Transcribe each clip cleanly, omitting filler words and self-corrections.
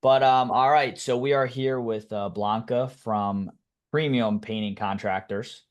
But all right, so we are here with Blanca from Premium Painting Contractors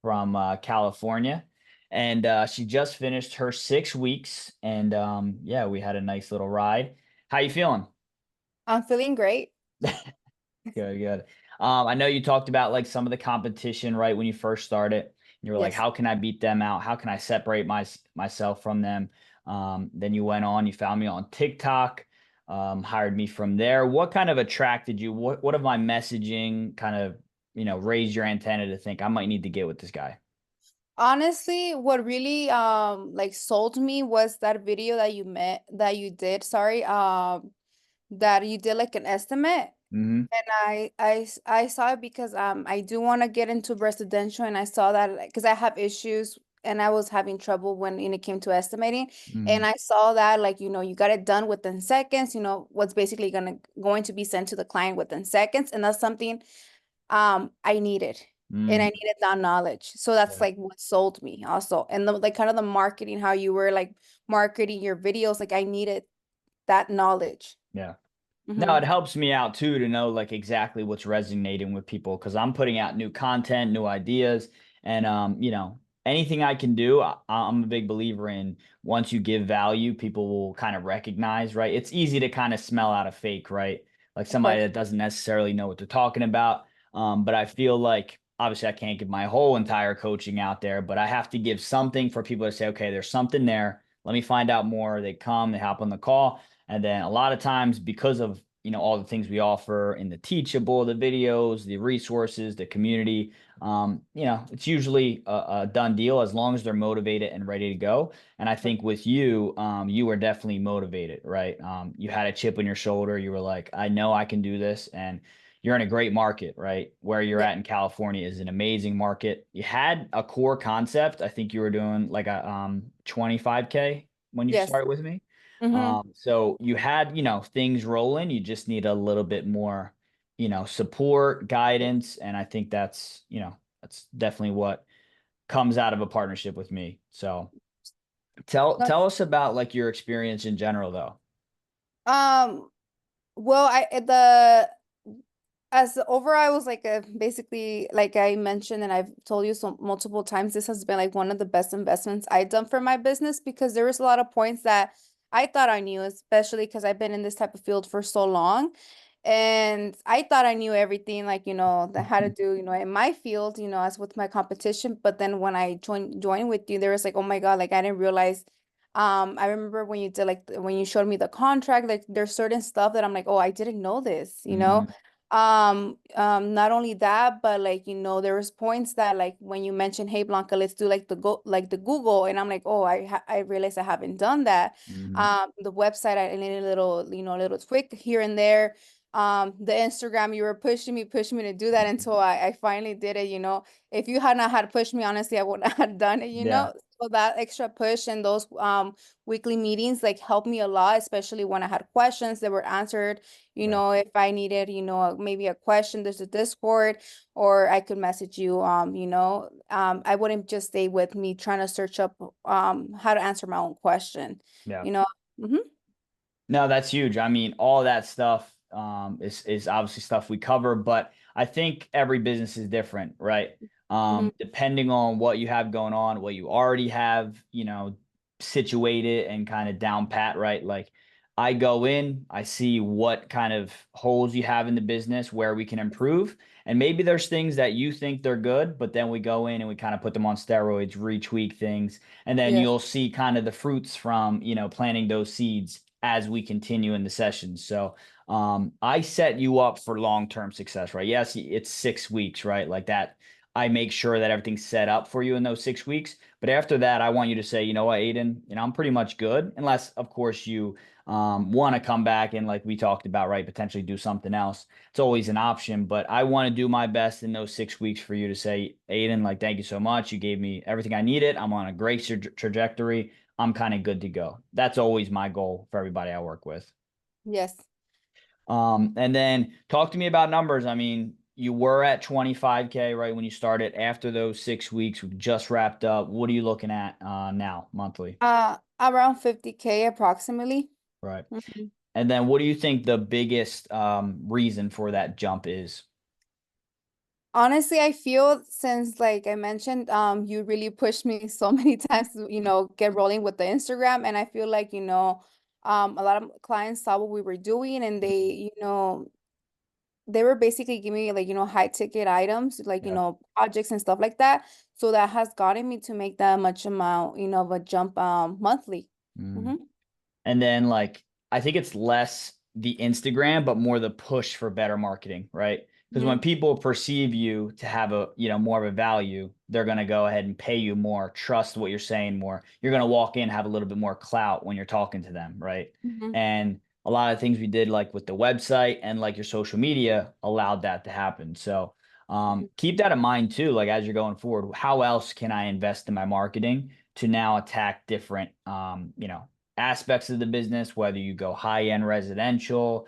from California, and she just finished her 6 weeks, and yeah, we had a nice little ride. How you feeling? I'm feeling great. Good, good. I know you talked about like some of the competition right when you first started. You were like, Yes. how can I beat them out? How can I separate myself from them? Then you went on, you found me on TikTok, hired me from there. What kind of attracted you? What of my messaging kind of, raised your antenna to think I might need to get with this guy? Honestly, what really like sold me was that video that you did, sorry, that you did like an estimate. Hmm. And I saw it because I do want to get into residential, and I saw that because I have issues and I was having trouble when it came to estimating. Hmm. And I saw that, like, you got it done within seconds, what's basically going to be sent to the client within seconds. And that's something I needed. And I Hmm. needed that knowledge. So that's Yeah. like what sold me also. And the like kind of the marketing, how you were like marketing your videos, like I needed that knowledge. Yeah. No, Hmm. it helps me out too to know like exactly what's resonating with people because I'm putting out new content, new ideas, and anything I can do, I'm a big believer in once you give value, people will kind of recognize, right? It's easy to kind of smell out a fake, right? Like Of somebody course. that doesn't necessarily know what they're talking about. But I feel like obviously I can't give my whole entire coaching out there, but I have to give something for people to say, okay, there's something there. Let me find out more. They come, they hop on the call. And then a lot of times, because of all the things we offer in the teachable, the videos, the resources, the community, it's usually a done deal as long as they're motivated and ready to go. And I think with you, you were definitely motivated, right? You had a chip on your shoulder. You were like, I know I can do this, and you're in a great market, right? Where you're Yeah. at in California is an amazing market. You had a core concept. I think you were doing like a 25K when you Yes. started with me. Mm-hmm. So you had, things rolling. You just need a little bit more, support, guidance. And I think that's definitely what comes out of a partnership with me. So tell us about like your experience in general though. Um, well, the as overall, I was like basically like I mentioned and I've told you so multiple times, this has been like one of the best investments I've done for my business because there was a lot of points that I thought I knew, especially because I've been in this type of field for so long. And I thought I knew everything, like, that how to do, in my field, as with my competition. But then when I joined with you, there was like, oh my God, like I didn't realize. I remember when you did like when you showed me the contract, like there's certain stuff that I'm like, oh, I didn't know this. Hmm. Not only that, but like, there was points that like when you mentioned, hey Blanca, let's do like the Google, and I'm like, oh, I realized I haven't done that. Hmm. The website, I needed a little, a little tweak here and there. The Instagram, you were pushing me to do that until I finally did it. If you had not had pushed me, honestly, I would not have done it. Yeah. So that extra push and those weekly meetings like helped me a lot, especially when I had questions that were answered. Yeah. If I needed, maybe a question, there's a Discord, or I could message you. I wouldn't just stay with me trying to search up how to answer my own question, Yeah. you know. Hmm. No, that's huge. I mean, all that stuff is obviously stuff we cover, but I think every business is different, right? Hmm. Depending on what you have going on, what you already have, situated and kind of down pat, right? Like I go in, I see what kind of holes you have in the business, where we can improve. And maybe there's things that you think they're good, but then we go in and we kind of put them on steroids, retweak things, and then Yeah. you'll see kind of the fruits from, planting those seeds as we continue in the sessions. So I set you up for long-term success, right? Yes, it's 6 weeks, right? Like that. I make sure that everything's set up for you in those 6 weeks. But after that, I want you to say, you know what, Aiden, I'm pretty much good. Unless, of course, you want to come back and like we talked about, right, potentially do something else. It's always an option. But I want to do my best in those 6 weeks for you to say, Aiden, like, thank you so much. You gave me everything I needed. I'm on a great trajectory. I'm kind of good to go. That's always my goal for everybody I work with. Yes. And then talk to me about numbers. I mean, you were at 25K, right, when you started. After those 6 weeks, we just wrapped up. What are you looking at now, monthly? Around 50K approximately. Right. Mhm. And then what do you think the biggest reason for that jump is? Honestly, I feel since like I mentioned, you really pushed me so many times to, get rolling with the Instagram. And I feel like, a lot of clients saw what we were doing and they were basically giving me like, high ticket items, like, Yeah. projects and stuff like that. So that has gotten me to make that much amount, of a jump monthly. Mm. Mm-hmm. And then like I think it's less the Instagram, but more the push for better marketing, right? Because when Mm-hmm. people perceive you to have a, more of a value, they're going to go ahead and pay you more, trust what you're saying more. You're going to walk in, have a little bit more clout when you're talking to them, right? Mm-hmm. And a lot of things we did like with the website and like your social media allowed that to happen. So keep that in mind too, like as you're going forward, how else can I invest in my marketing to now attack different, aspects of the business, whether you go high end residential,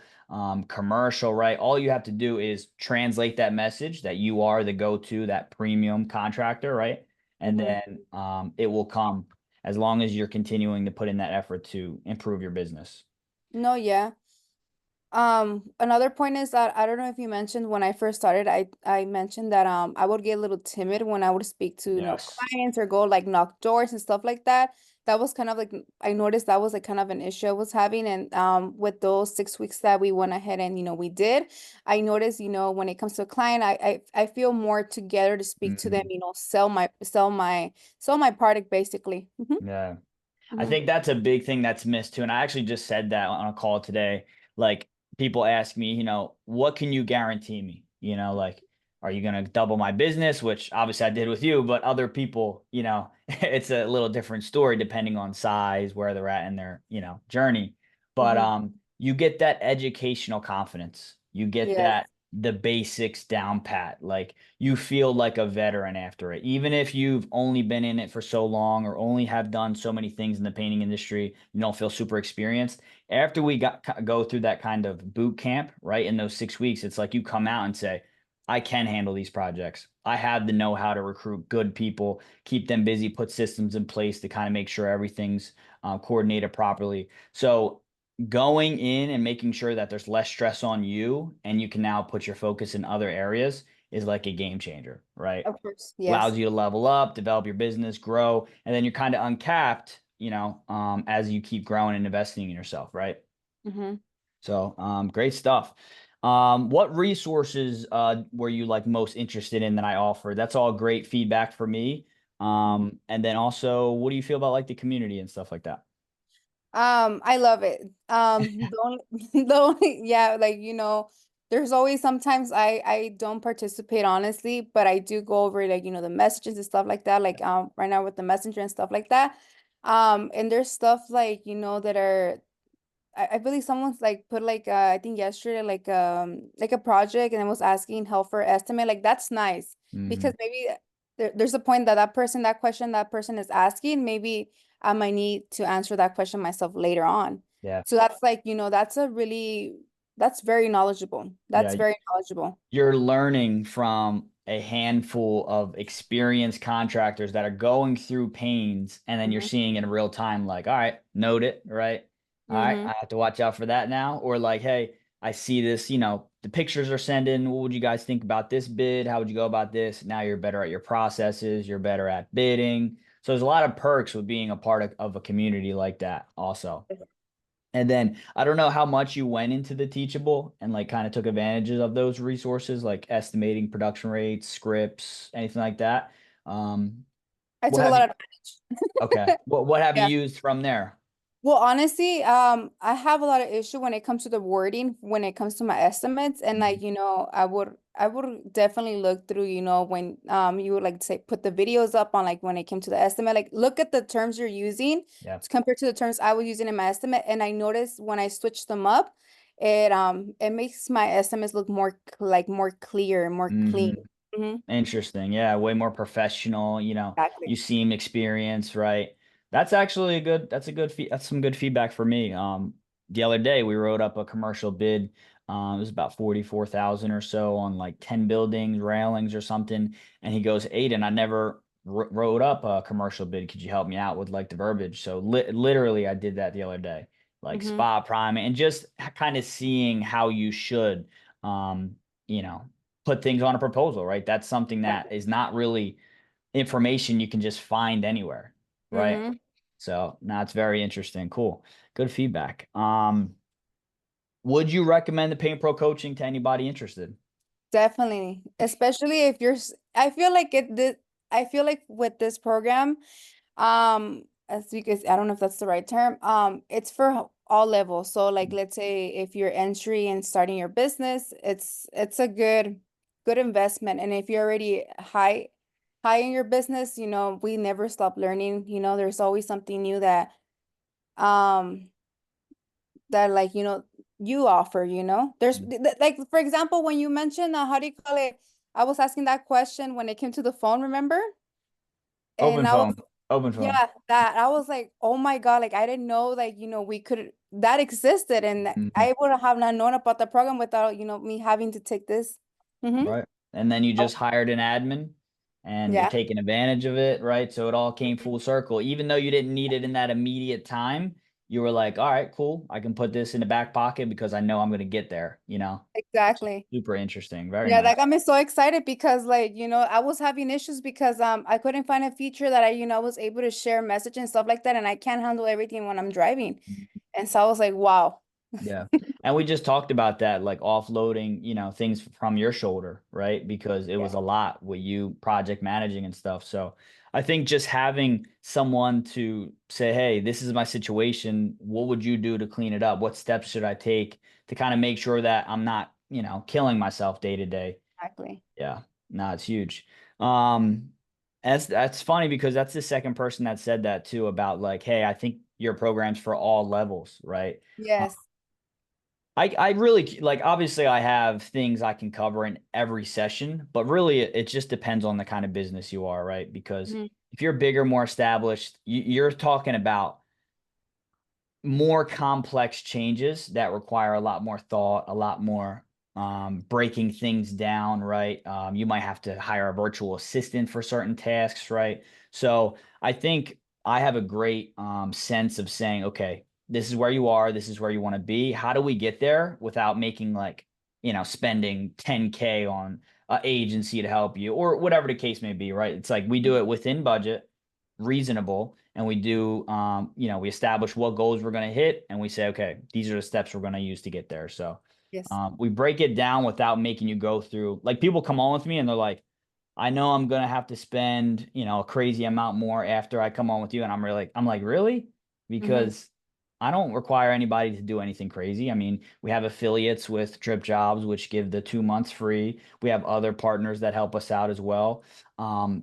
commercial, right? All you have to do is translate that message that you are the go to, that premium contractor, right? And Mm-hmm. then it will come as long as you're continuing to put in that effort to improve your business. No, yeah. Another point is that I don't know if you mentioned when I first started, I mentioned that I would get a little timid when I would speak to, Yes. clients or go like knock doors and stuff like that. That was kind of like I noticed that was like kind of an issue I was having. And with those 6 weeks that we went ahead and we did, I noticed, when it comes to a client, I feel more together to speak to them, Mhm. sell my product basically. Yeah. I Hmm. think that's a big thing that's missed too. And I actually just said that on a call today. Like people ask me, what can you guarantee me? Like, are you going to double my business? Which obviously I did with you, but other people, it's a little different story depending on size, where they're at in their, journey. But Hmm. you get that educational confidence. You get Yes. that the basics down pat. Like you feel like a veteran after it. Even if you've only been in it for so long or only have done so many things in the painting industry, you don't feel super experienced. After we go through that kind of boot camp, right, in those 6 weeks, it's like you come out and say, I can handle these projects. I have the know-how to recruit good people, keep them busy, put systems in place to kind of make sure everything's coordinated properly. So going in and making sure that there's less stress on you and you can now put your focus in other areas is like a game changer, right? Of course. Yes. Allows you to level up, develop your business, grow, and then you're kind of uncapped, as you keep growing and investing in yourself, right? Hmm. So, great stuff. What resources were you like most interested in that I offered? That's all great feedback for me. And then also, what do you feel about like the community and stuff like that? I love it. The only, the only, yeah, like, there's always sometimes I don't participate honestly, but I do go over like, the messages and stuff like that, like right now with the messenger and stuff like that. And there's stuff like, that are I believe someone's like put like I think yesterday like a project and it was asking help for estimate. Like that's nice because Hmm. maybe there's a point that that question that person is asking, maybe I might need to answer that question myself later on. Yeah. So that's like, that's very knowledgeable. That's Yeah. very knowledgeable. You're learning from a handful of experienced contractors that are going through pains, and then you're Hmm. seeing in real time, like, all right, note it, right? All right, Hmm. I have to watch out for that now. Or like, hey, I see this, the pictures are sending. What would you guys think about this bid? How would you go about this? Now you're better at your processes, you're better at bidding. So there's a lot of perks with being a part of a community like that, also. And then I don't know how much you went into the teachable and like kind of took advantages of those resources, like estimating production rates, scripts, anything like that. Um, I what took a have you? lot of Okay. What have you yeah. used from there? Well, honestly, I have a lot of issue when it comes to the wording, when it comes to my estimates, and like, Mhm. I would definitely look through, when you would like say put the videos up on like when it came to the estimate, like look at the terms you're using Yeah. compared to the terms I was using in my estimate, and I noticed when I switch them up, it makes my estimates look more clear, more clean. Hmm. Hmm. Interesting. Yeah, way more professional, you Exactly. seem experienced, right? That's some good feedback for me. The other day we wrote up a commercial bid. It was about 44,000 or so on like 10 buildings, railings or something. And he goes, Aiden, I never wrote up a commercial bid. Could you help me out with like the verbiage? So literally I did that the other day. like Mm-hmm. spot priming, and just kind of seeing how you should, um, you know, put things on a proposal, right? That's something that is not really information you can just find anywhere, right? Mm-hmm. So now it's very interesting. Cool. Good feedback. Would you recommend the Paint Pro coaching to anybody interested? Definitely, especially if I feel like I feel like with this program, as because I don't know if that's the right term, it's for all levels. So like, let's say if you're entry and starting your business, it's a good investment. And if you're already high in your business, we never stop learning. There's always something new um that like you offer. There's like, for example, when you mentioned how do you call it, I was asking that question when it came to the phone, remember? And Open I was, phone. Open phone. yeah, that I was like, oh my God, like I didn't know, like we could, that existed, and Mhm. I would have not known about the program without me having to take this. Mm-hmm. Right. And then you Oh, just hired an admin and you're yeah, taking advantage of it, right? So it all came full circle. Even though you didn't need it in that immediate time, you were like, all right, cool. I can put this in the back pocket because I know I'm going to get there, which is exactly. super interesting. Very Yeah, that nice. got me so excited because like, I was having issues because I couldn't find a feature that I was able to share message and stuff like that, and I can't handle everything when I'm driving. And so I was like, wow. Yeah. And we just talked about that, like offloading, things from your shoulder, right? Because it was Yeah, a lot with you project managing and stuff. So I think just having someone to say, hey, this is my situation. What would you do to clean it up? What steps should I take to kind of make sure that I'm not, killing myself day to day? exactly. Yeah. No, it's huge. Um, that's funny because that's the second person that said that too about like, hey, I think your program's for all levels, right? Yes. I really like, obviously I have things I can cover in every session, but really it just depends on the kind of business you are, right? Because Mhm. if you're bigger, more established, you're talking about more complex changes that require a lot more thought, a lot more breaking things down, right? You might have to hire a virtual assistant for certain tasks, right? So I think I have a great sense of saying, okay, this is where you are, this is where you want to be. How do we get there without making like, spending 10K on an agency to help you or whatever the case may be, right? It's like we do it within budget, reasonable, and we do we establish what goals we're going to hit, and we say, okay, these are the steps we're going to use to get there. So Yes. we break it down without making you go through, like, people come on with me and they're like, I know I'm going to have to spend a crazy amount more after I come on with you, and I'm like, really? Mm-hmm. Because I don't require anybody to do anything crazy. I mean, we have affiliates with Drip Jobs, which give the 2 months free. We have other partners that help us out as well.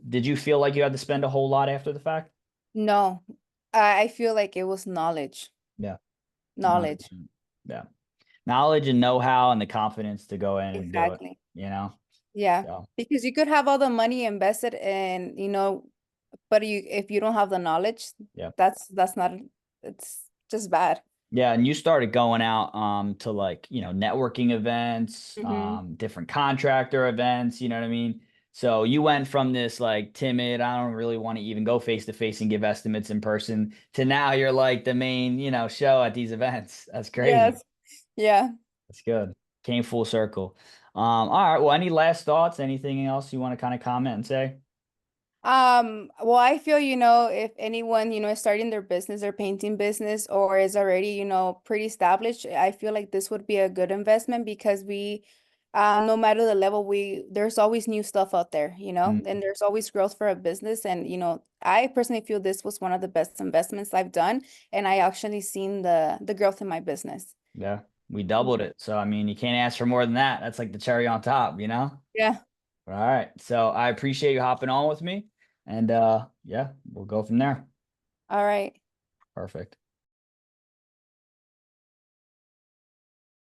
Did you feel like you had to spend a whole lot after the fact? No, I feel like it was knowledge. Yeah, Knowledge. 100%. Yeah. Knowledge and know-how and the confidence to go in and do it, Exactly. you know? Yeah. So, Because you could have all the money invested in, but if you don't have the knowledge, yeah. that's not, it's just bad. Yeah, and you started going out to, like, networking events, Mm-hmm. different contractor events, you know what I mean? So you went from this like timid, I don't really want to even go face to face and give estimates in person, to now you're like the main, show at these events. That's crazy. Yes. Yeah. That's good. Came full circle. All right. Well, any last thoughts? Anything else you want to kind of comment and say? Well, I feel, if anyone, is starting their business, their painting business, or is already, pretty established, I feel like this would be a good investment because no matter the level, there's always new stuff out there, and there's always growth for a business. And, I personally feel this was one of the best investments I've done, and I actually seen the growth in my business. Yeah, we doubled Mhm. it. So, I mean, you can't ask for more than that. That's like the cherry on top, you know? Yeah. All right. So I appreciate you hopping on with me. And yeah, we'll go from there. All right. Perfect.